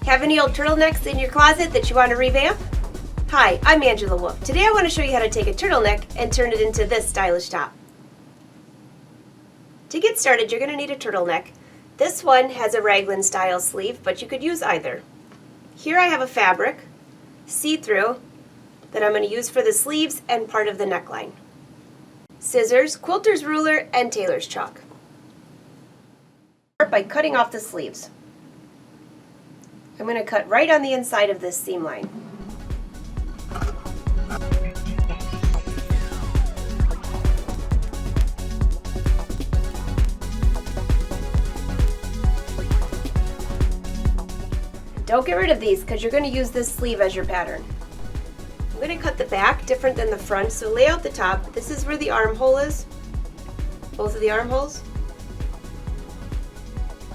Have any old turtlenecks in your closet that you want to revamp? Hi, I'm Angela Wolf. Today I want to show you how to take a turtleneck and turn it into this stylish top. To get started, you're going to need a turtleneck. This one has a raglan style sleeve, but you could use either. Here I have a fabric, see-through, that I'm going to use for the sleeves and part of the neckline. Scissors, quilter's ruler, and tailor's chalk. Start by cutting off the sleeves. I'm going to cut right on the inside of this seam line. Don't get rid of these because you're going to use this sleeve as your pattern. I'm going to cut the back different than the front, so lay out the top. This is where the armhole is, both of the armholes.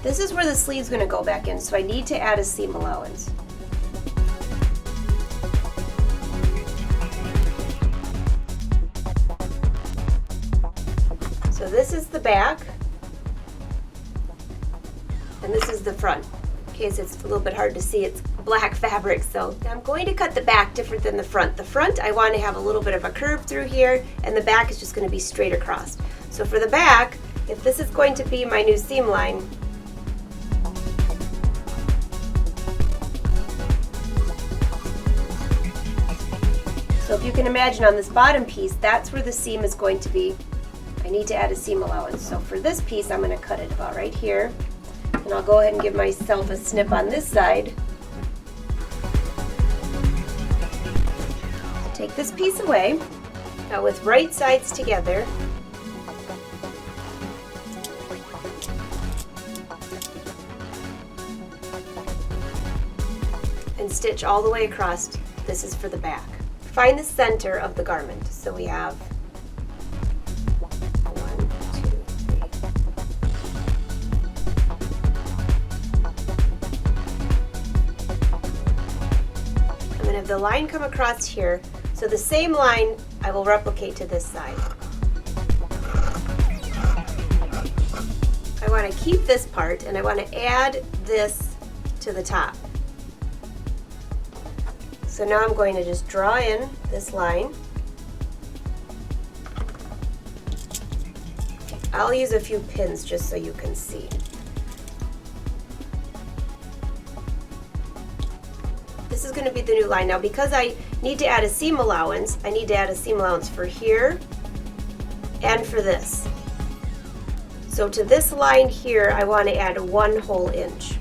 This is where the sleeve's going to go back in, so I need to add a seam allowance. So this is the back, and this is the front. In case it's a little bit hard to see, it's black fabric, so I'm going to cut the back different than the front. The front, I want to have a little bit of a curve through here, and the back is just going to be straight across. So for the back, if this is going to be my new seam line, so if you can imagine on this bottom piece, that's where the seam is going to be. I need to add a seam allowance. So for this piece, I'm going to cut it about right here. And I'll go ahead and give myself a snip on this side. Take this piece away. Now with right sides together, and stitch all the way across. This is for the back. Find the center of the garment. So we have 1, 2, 3. I'm going to have the line come across here. So the same line I will replicate to this side. I want to keep this part and I want to add this to the top. So now I'm going to just draw in this line. I'll use a few pins just so you can see. This is going to be the new line. Now because I need to add a seam allowance, I need to add a seam allowance for here and for this. So to this line here, I want to add 1 whole inch.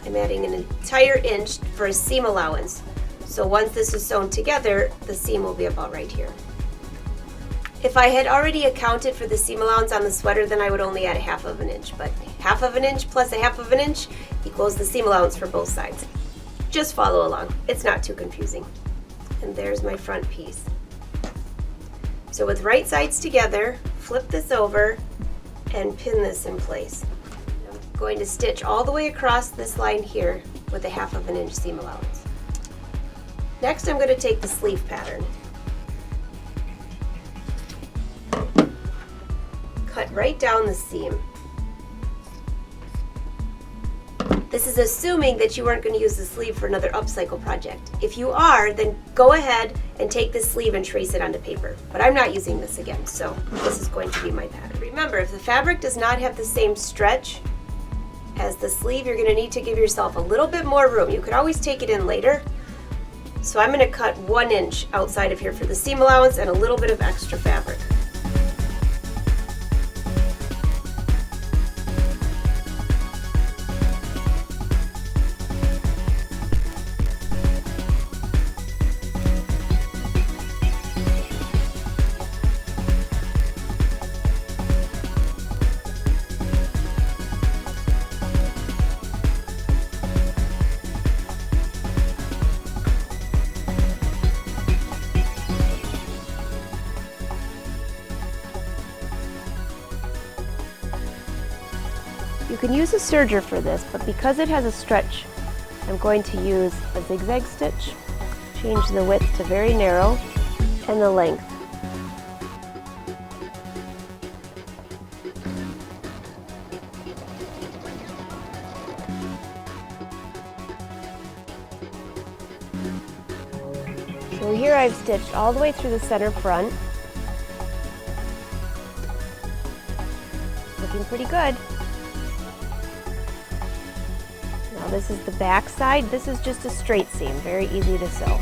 I'm adding an entire inch for a seam allowance. So once this is sewn together, the seam will be about right here. If I had already accounted for the seam allowance on the sweater, then I would only add 1/2 of an inch, but 1/2 of an inch plus 1/2 of an inch equals the seam allowance for both sides. Just follow along, it's not too confusing. And there's my front piece. So with right sides together, flip this over and pin this in place. I'm going to stitch all the way across this line here with 1/2 of an inch seam allowance. Next I'm going to take the sleeve pattern. Cut right down the seam. This is assuming that you weren't going to use the sleeve for another upcycle project. If you are, then go ahead and take this sleeve and trace it onto paper. But I'm not using this again, so this is going to be my pattern. Remember, if the fabric does not have the same stretch as the sleeve, you're going to need to give yourself a little bit more room. You could always take it in later. So I'm going to cut 1 inch outside of here for the seam allowance and a little bit of extra fabric. You can use a serger for this, but because it has a stretch, I'm going to use a zigzag stitch, change the width to very narrow, and the length. So here I've stitched all the way through the center front. Looking pretty good. Now this is the back side. This is just a straight seam, very easy to sew.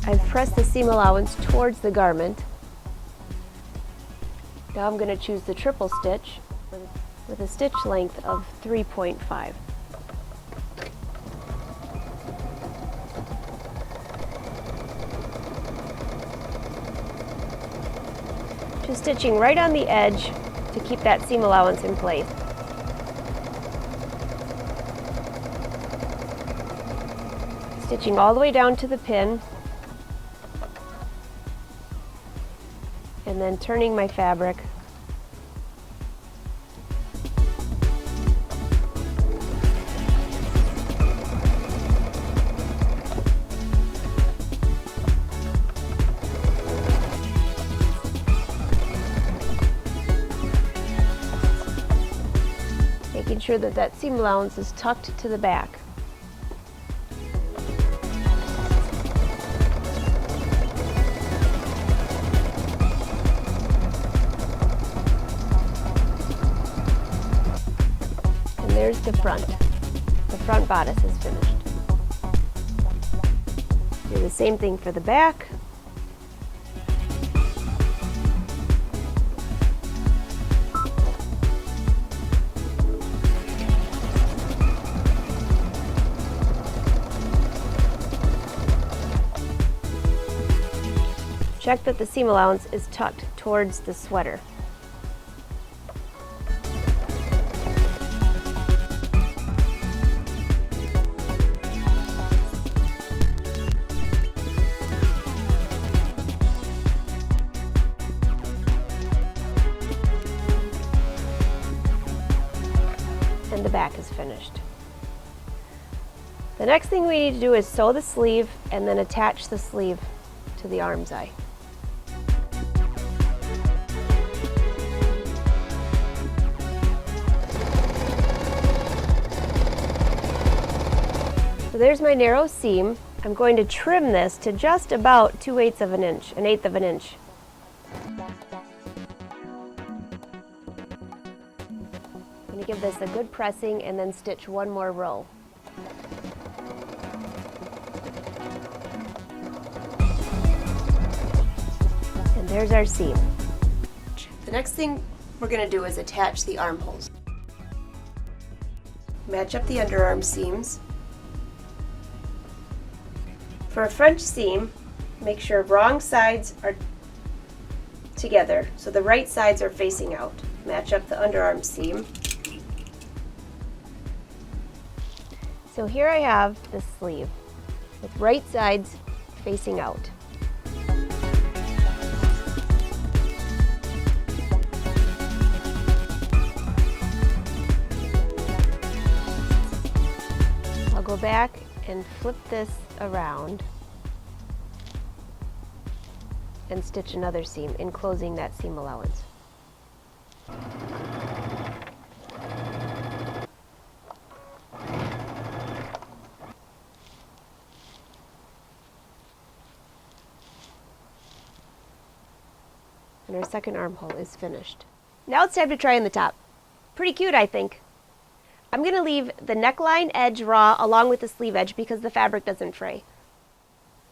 I've pressed the seam allowance towards the garment. Now I'm going to choose the triple stitch with a stitch length of 3.5. Just stitching right on the edge to keep that seam allowance in place. Stitching all the way down to the pin, and then turning my fabric. Making sure that that seam allowance is tucked to the back. There's the front. The front bodice is finished. Do the same thing for the back. Check that the seam allowance is tucked towards the sweater. And the back is finished. The next thing we need to do is sew the sleeve and then attach the sleeve to the arm's eye. So there's my narrow seam. I'm going to trim this to just about 2/8 of an inch, 1/8 of an inch. I'm going to give this a good pressing and then stitch one more row. And there's our seam. The next thing we're going to do is attach the armholes. Match up the underarm seams. For a French seam, make sure wrong sides are together, so the right sides are facing out. Match up the underarm seam. So here I have the sleeve with right sides facing out. I'll go back and flip this around and stitch another seam, enclosing that seam allowance. And our second armhole is finished. Now it's time to try on the top. Pretty cute, I think. I'm going to leave the neckline edge raw along with the sleeve edge because the fabric doesn't fray.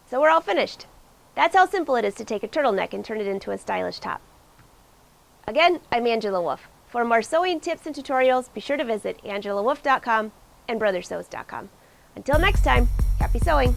So we're all finished. That's how simple it is to take a turtleneck and turn it into a stylish top. Again, I'm Angela Wolf. For more sewing tips and tutorials, be sure to visit angelawolf.com and brothersews.com. Until next time, happy sewing!